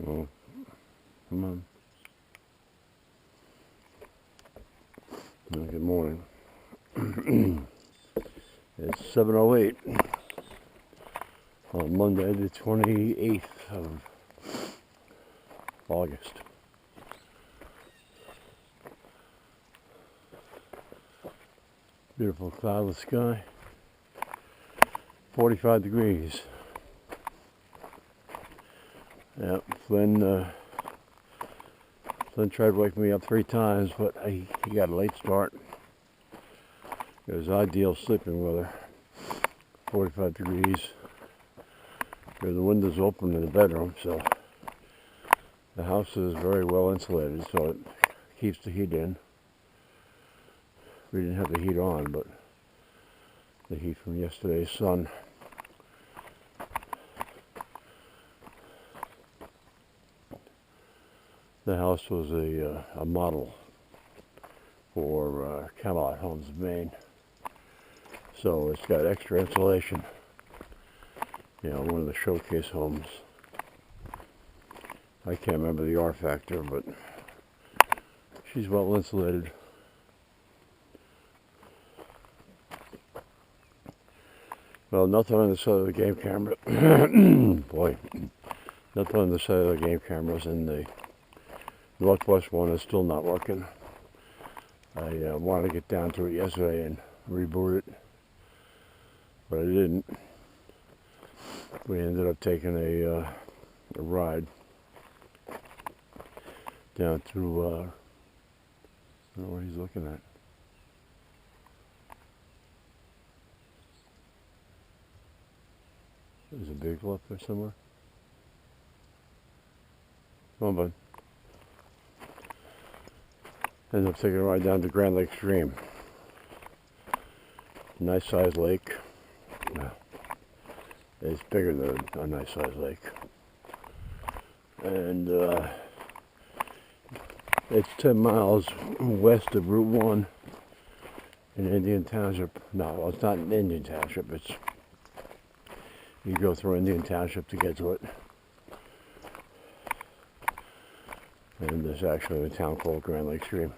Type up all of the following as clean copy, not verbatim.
Oh, come on. Good morning. It's 7:08 on Monday, the 28th of August. Beautiful cloudless sky. 45 degrees. Yeah, Flynn tried to wake me up 3 times, but he got a late start. It was ideal sleeping weather. 45 degrees. The windows open in the bedroom, so the house is very well insulated, so it keeps the heat in. We didn't have the heat on, but the heat from yesterday's sun. The house was a model for Camelot Homes of Maine, so it's got extra insulation. You know, one of the showcase homes. I can't remember the R factor, but she's well insulated. Well, nothing on the side of the game camera. Boy, nothing on the side of the game cameras, and the northwest one is still not working. I wanted to get down to it yesterday and reboot it, but I didn't. We ended up taking a ride down to, I don't know what he's looking at. There's a big up there somewhere. Come on, bud. Ended up taking a ride down to Grand Lake Stream. Nice sized lake. It's bigger than a nice sized lake. And it's 10 miles west of Route 1 in Indian Township. No, it's not in Indian Township. It's you go through Indian Township to get to it. And there's actually a town called Grand Lake Stream.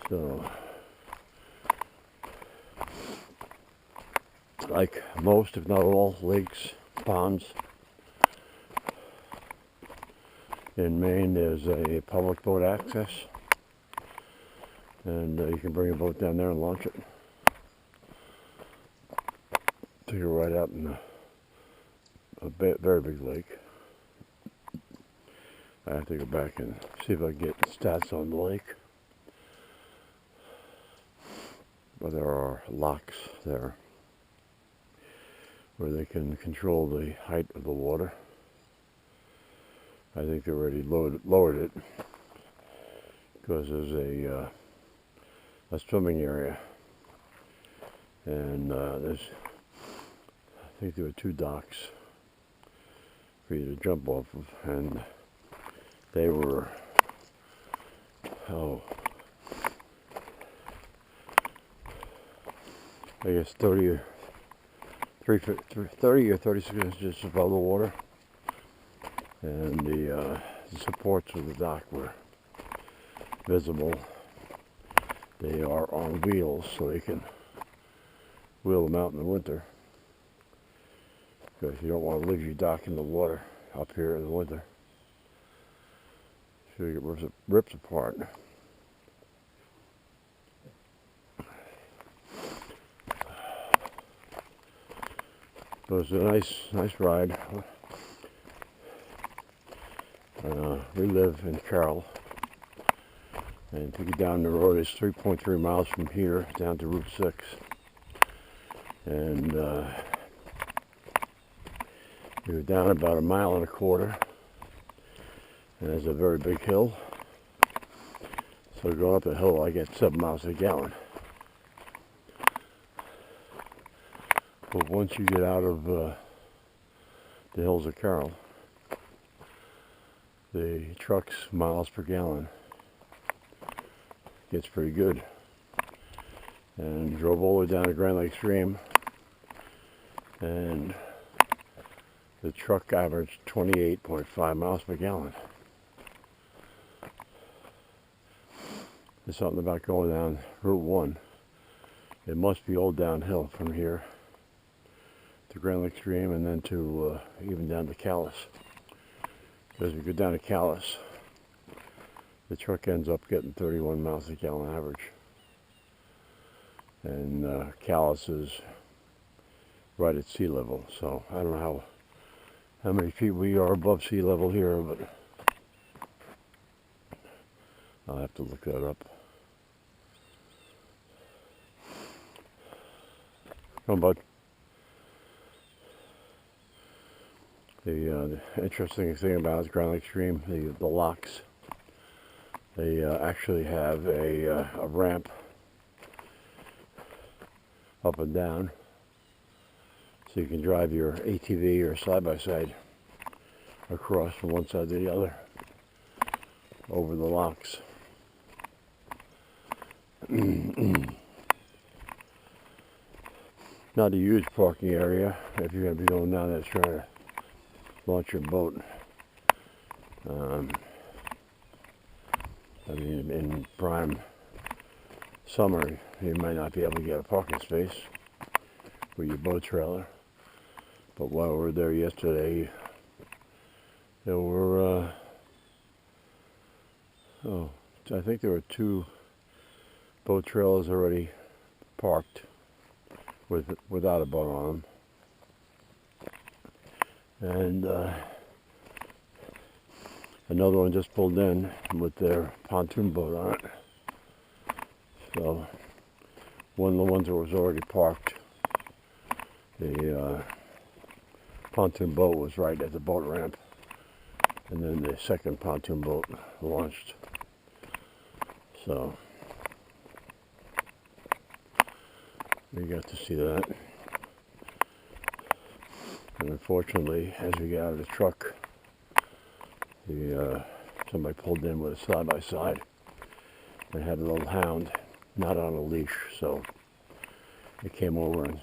So, like most, if not all, lakes, ponds in Maine, there's a public boat access, and you can bring a boat down there and launch it. Take it right out in a very big lake. I have to go back and see if I can get stats on the lake. But there are locks there where they can control the height of the water. I think they already lowered it because there's a swimming area, and I think there were 2 docks for you to jump off of, and they were, I guess 30 or 36 inches above the water, and the supports of the dock were visible. They are on wheels, so you can wheel them out in the winter, because you don't want to leave your dock in the water up here in the winter. So it rips apart. It was a nice ride. We live in Carroll, and to get down the road is 3.3 miles from here down to Route 6, and we were down about 1.25 miles, and there's a very big hill. So going up the hill, I get 7 miles a gallon. But once you get out of the hills of Carroll, the truck's miles per gallon gets pretty good. And drove all the way down to Grand Lake Stream, and The truck averaged 28.5 miles per gallon. There's something about going down Route 1. It must be all downhill from here to Grand Lake Stream and then to even down to Calais. Because if you go down to Calais, the truck ends up getting 31 miles a gallon average. And Calais is right at sea level, so I don't know how many feet we are above sea level here, but I'll have to look that up. But the interesting thing about Grand Lake Stream, the locks, they actually have a ramp up and down, so you can drive your ATV or side-by-side across from one side to the other over the locks. Not a huge parking area if you're going to be going down there trying to launch your boat. I mean, in prime summer, you might not be able to get a parking space with your boat trailer. But while we were there yesterday, there were, I think there were 2 boat trailers already parked without a boat on them. And another one just pulled in with their pontoon boat on it. So one of the ones that was already parked, the pontoon boat was right at the boat ramp, and then the second pontoon boat launched. So we got to see that. And unfortunately, as we got out of the truck, somebody pulled in with a side-by-side and had a little hound, not on a leash, so it came over and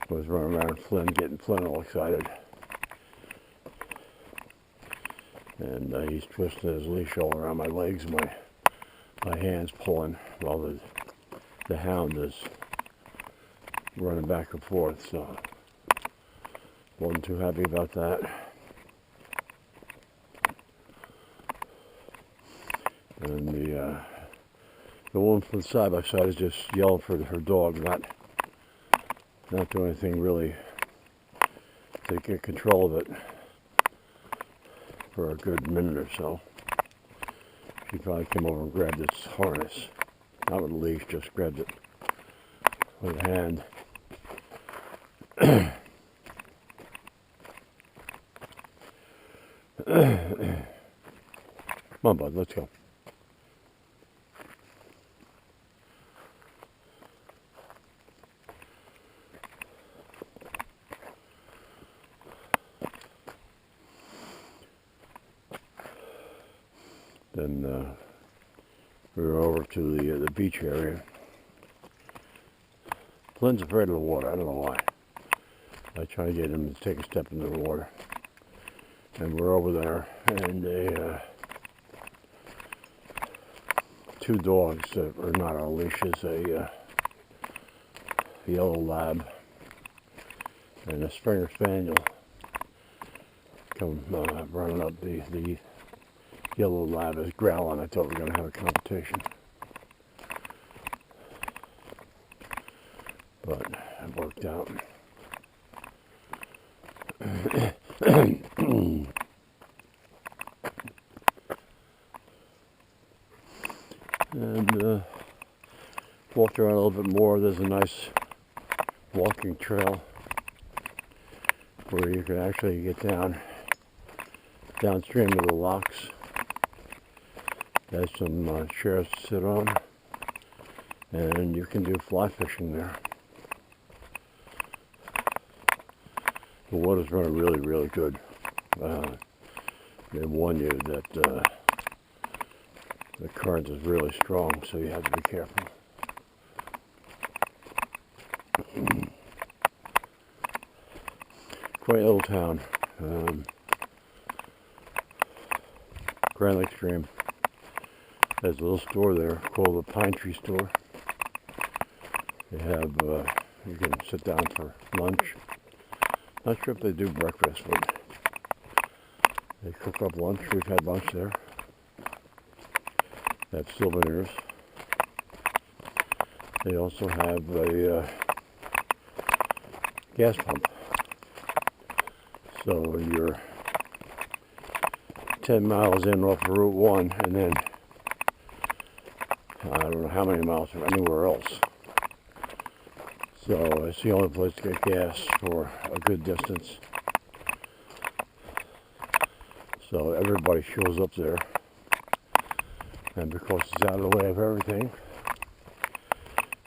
was running around Flynn, getting Flynn all excited. And he's twisting his leash all around my legs, my hands pulling while the hound is running back and forth, so wasn't too happy about that. And the woman from the side-by-side is just yelling for her dog, not doing anything really to get control of it for a good minute or so. She probably came over and grabbed its harness, not with a leash, just grabbed it with a hand. Come on, bud, let's go. Then we were over to the beach area. Flynn's afraid of the water. I don't know why. I try to get him to take a step into the water. And we're over there, and 2 dogs that are not on leashes, a yellow lab and a Springer Spaniel, come running up. The yellow lab is growling. I thought we were going to have a competition, but it worked out. And walked around a little bit more. There's a nice walking trail where you can actually get downstream of the locks. There's some chairs to sit on, and you can do fly fishing there. The water's running really, really good. They warn you that the current is really strong, so you have to be careful. Quaint little town. Grand Lake Stream has a little store there called the Pine Tree Store. They have, you can sit down for lunch. Not sure if they do breakfast, but they cook up lunch. We've had lunch there. They have souvenirs. They also have a gas pump. So you're 10 miles in off of Route 1, and then I don't know how many miles from anywhere else. So it's the only place to get gas for a good distance. So everybody shows up there. And because it's out of the way of everything,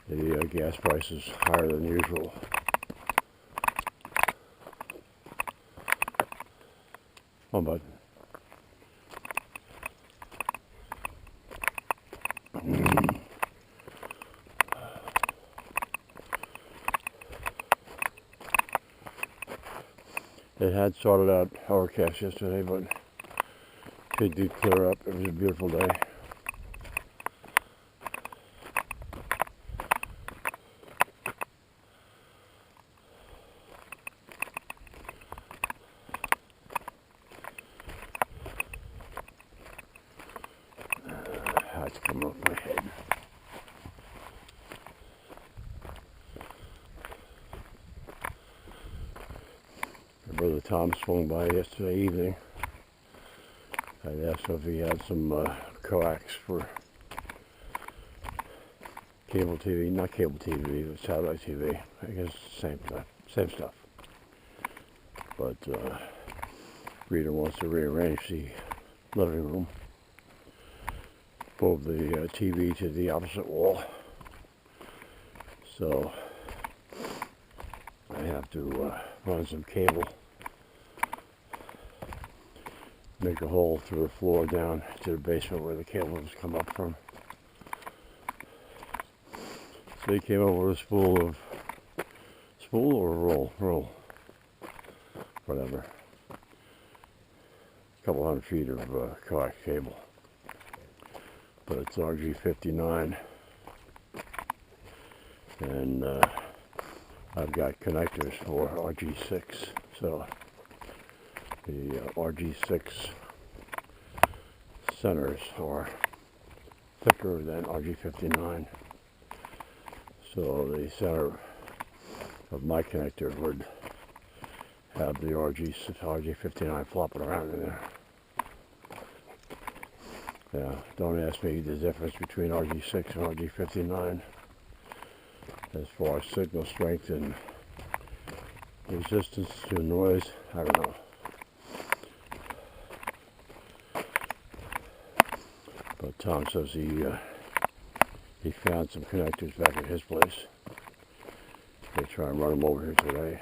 the gas price is higher than usual. Oh, but it had started out overcast yesterday, but it did clear up. It was a beautiful day. It's coming off my head. My brother Tom swung by yesterday evening. I asked him if he had some coax for cable TV, not cable TV, but satellite TV. I guess same stuff. But Rita wants to rearrange the living room. Move the TV to the opposite wall. So I have to run some cable, make a hole through the floor down to the basement where the cables come up from. So he came over with a spool or roll, whatever. A couple hundred feet of coax cable. But it's RG59, and I've got connectors for RG6, so the RG6 centers are thicker than RG59, so the center of my connector would have the RG59 flopping around in there. Yeah, don't ask me the difference between RG6 and RG59 as far as signal strength and resistance to noise. I don't know. But Tom says he found some connectors back at his place. They try and run them over here today.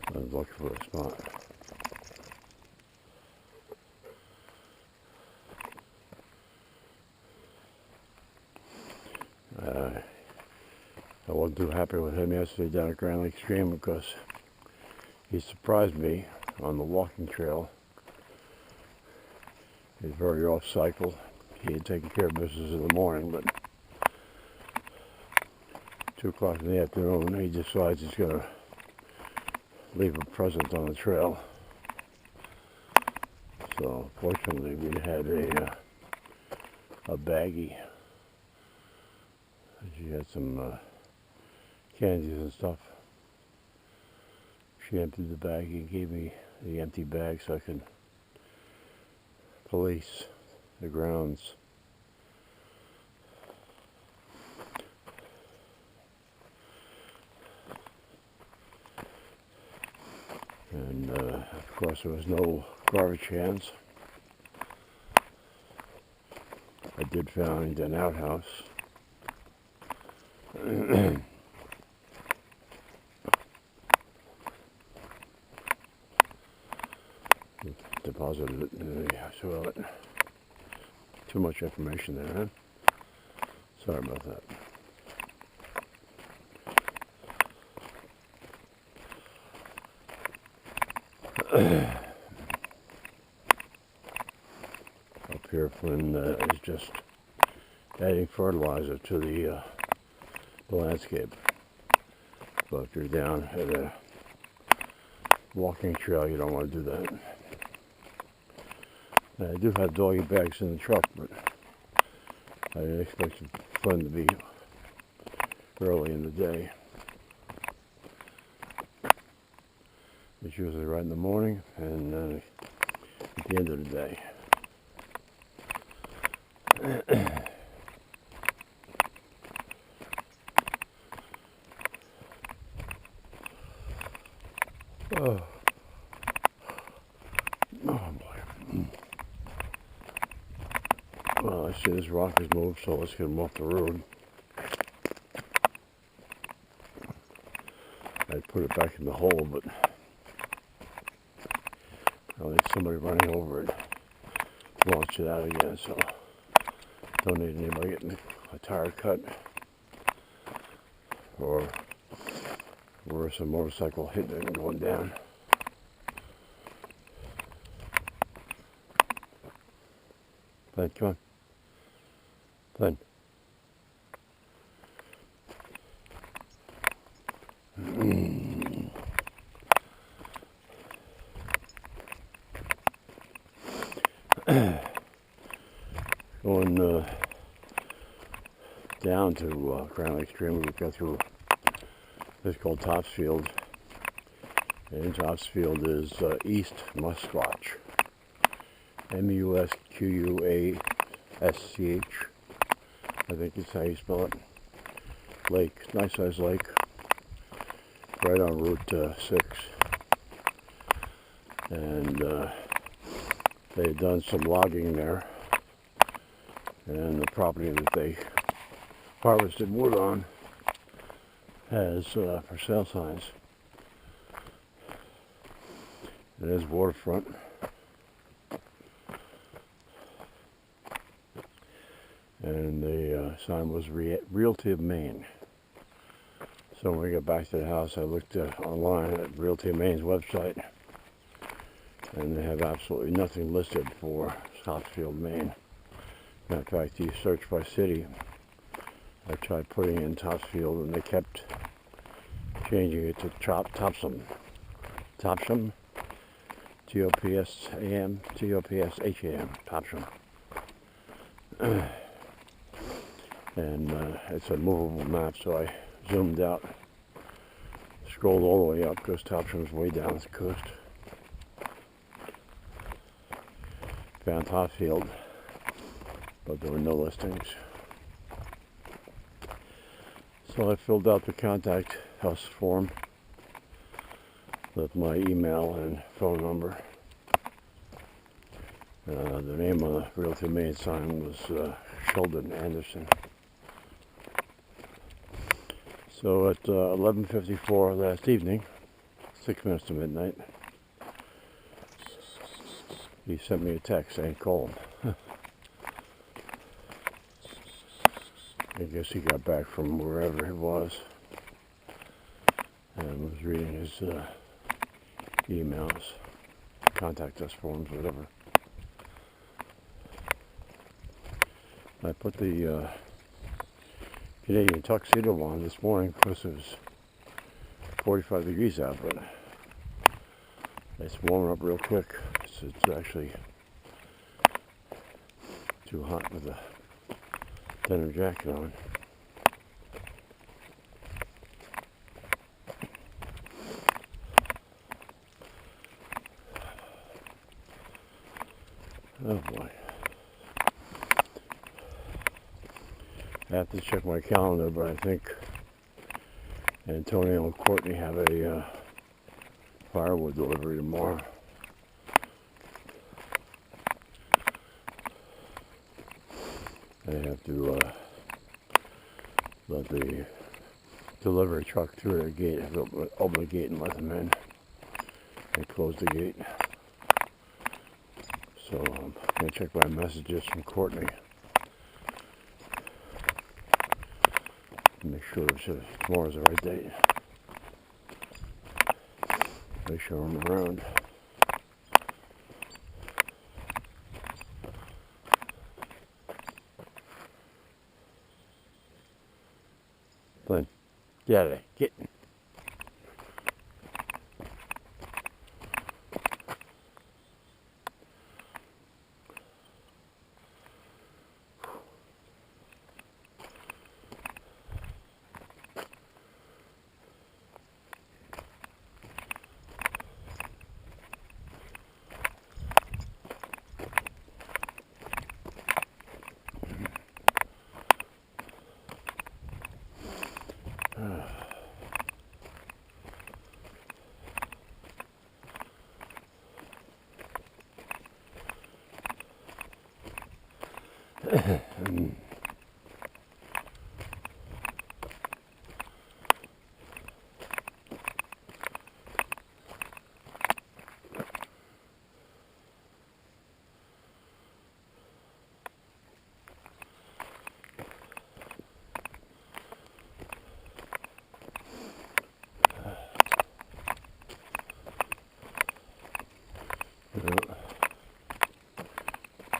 I was looking for a spot. I wasn't too happy with him yesterday down at Grand Lake Stream because he surprised me on the walking trail. He's very off cycle. He had taken care of business in the morning, but 2 o'clock in the afternoon he decides he's going to leave a present on the trail. So fortunately we had a baggie. She had some candies and stuff. She emptied the baggie and gave me the empty bag so I could police the grounds. Of course, there was no garbage cans. I did find an outhouse. Deposited it in the toilet. Too much information there, huh? Sorry about that. Up here, Flynn is just adding fertilizer to the landscape. But if you're down at a walking trail, you don't want to do that. Now, I do have doggy bags in the truck, but I didn't expect Flynn to be early in the day. It's usually right in the morning and at the end of the day. Oh. Oh boy. Well, I see this rock has moved, so let's get him off the road. I put it back in the hole, but I think somebody running over it launched it out again, so don't need anybody getting a tire cut or worse, a motorcycle hitting it and going down. Flynn, come on. Flynn. Going down to Crown Lake Stream, we go through this called Topsfield. And Topsfield is East Musquash. Musquasch. I think is how you spell it. Lake, nice sized lake, right on Route 6. And they had done some logging there, and the property that they harvested wood on has for sale signs. It is waterfront. And the sign was Realty of Maine. So when we got back to the house, I looked online at Realty of Maine's website, and they have absolutely nothing listed for Topsfield, Maine. Matter of fact, you search by city. I tried putting in Topsfield, and they kept changing it to Topsham. Topsham. T-O-P-S-A-M. T-O-P-S-H-A-M. Topsham. And it's a movable map, so I zoomed out, scrolled all the way up because Topsham's way down the coast. Found Topsfield, but there were no listings. So I filled out the contact us form with my email and phone number. The name on the Realty Maine sign was Sheldon Anderson. So at 11:54 last evening, 6 minutes to midnight, he sent me a text saying call him. I guess he got back from wherever he was and was reading his emails, contact us forms, whatever. I put the Canadian tuxedo on this morning because it was 45 degrees out, but it's warming up real quick. So it's actually too hot with a denim jacket on. Oh boy. I have to check my calendar, but I think Antonio and Courtney have a firewood delivery tomorrow. I have to let the delivery truck through the gate, open the gate and let them in, and close the gate. So I'm going to check my messages from Courtney. Make sure tomorrow's the right date. Make sure I'm around. Flynn, get out of there. Get.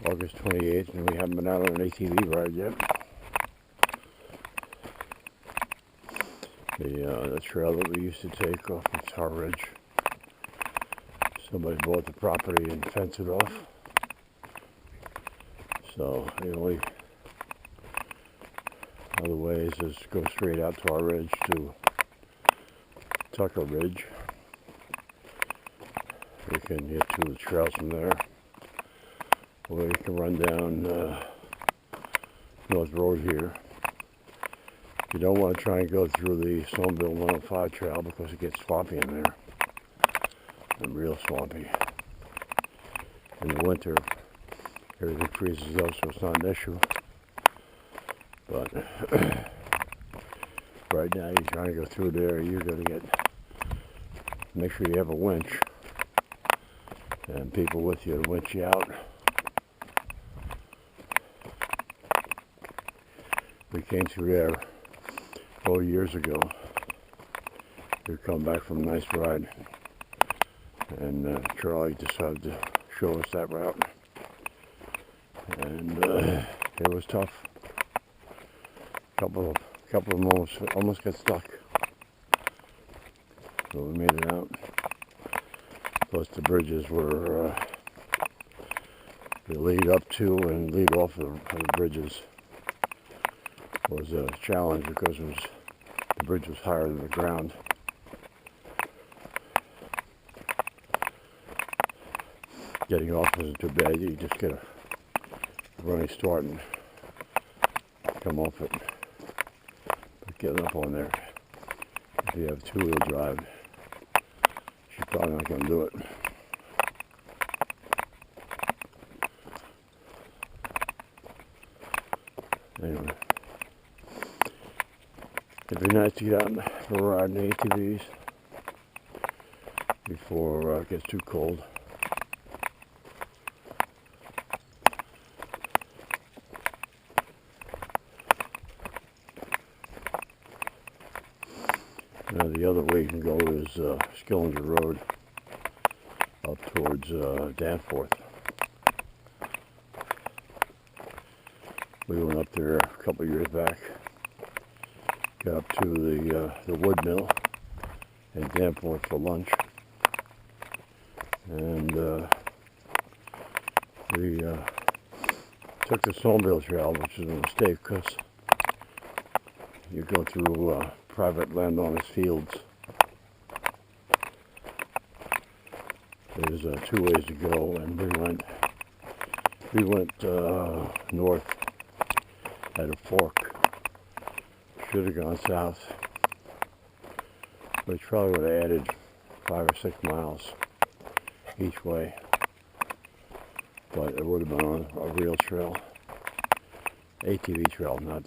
August 28th, and we haven't been out on an ATV ride yet. The trail that we used to take off of Tar Ridge, somebody bought the property and fenced it off. So the only other ways is to go straight out Tar Ridge to Tucker Ridge. We can get to the trails from there. Or you can run down North Road here. You don't want to try and go through the Snowmobile 105 trail because it gets swampy in there. And real swampy. In the winter, everything freezes up, so it's not an issue. But right now, you're trying to go through there, you're going to make sure you have a winch and people with you to winch you out. We came through there 4 years ago. We come back from a nice ride, and Charlie decided to show us that route, and it was tough. Couple of them almost got stuck, so we made it out. Plus the bridges were the lead up to and lead off of the bridges was a challenge because the bridge was higher than the ground. Getting off isn't too bad. You just get a running start and come off it. But getting up on there, if you have two-wheel drive, you're probably not going to do it. Anyway. It'd be nice to get out for a ride in ATVs before it gets too cold. Now the other way you can go is Skillinger Road up towards Danforth. We went up there a couple of years back. Got up to the wood mill in Danforth for lunch, and we took the Snowmobile Trail, which is a mistake because you go through private landowners' fields. There's two ways to go, and we went north at a fork. Should have gone south, which probably would have added 5 or 6 miles each way. But it would have been on a real trail. ATV trail, not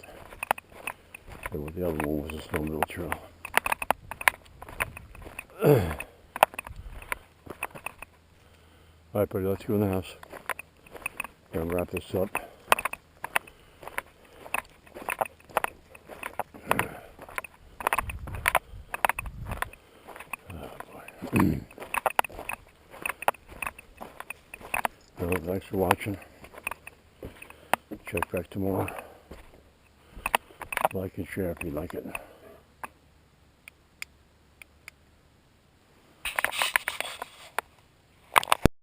the other one was a snowmobile trail. Alright, buddy, let's go in the house. Gonna wrap this up. Well, thanks for watching. Check back tomorrow. Like and share if you like it.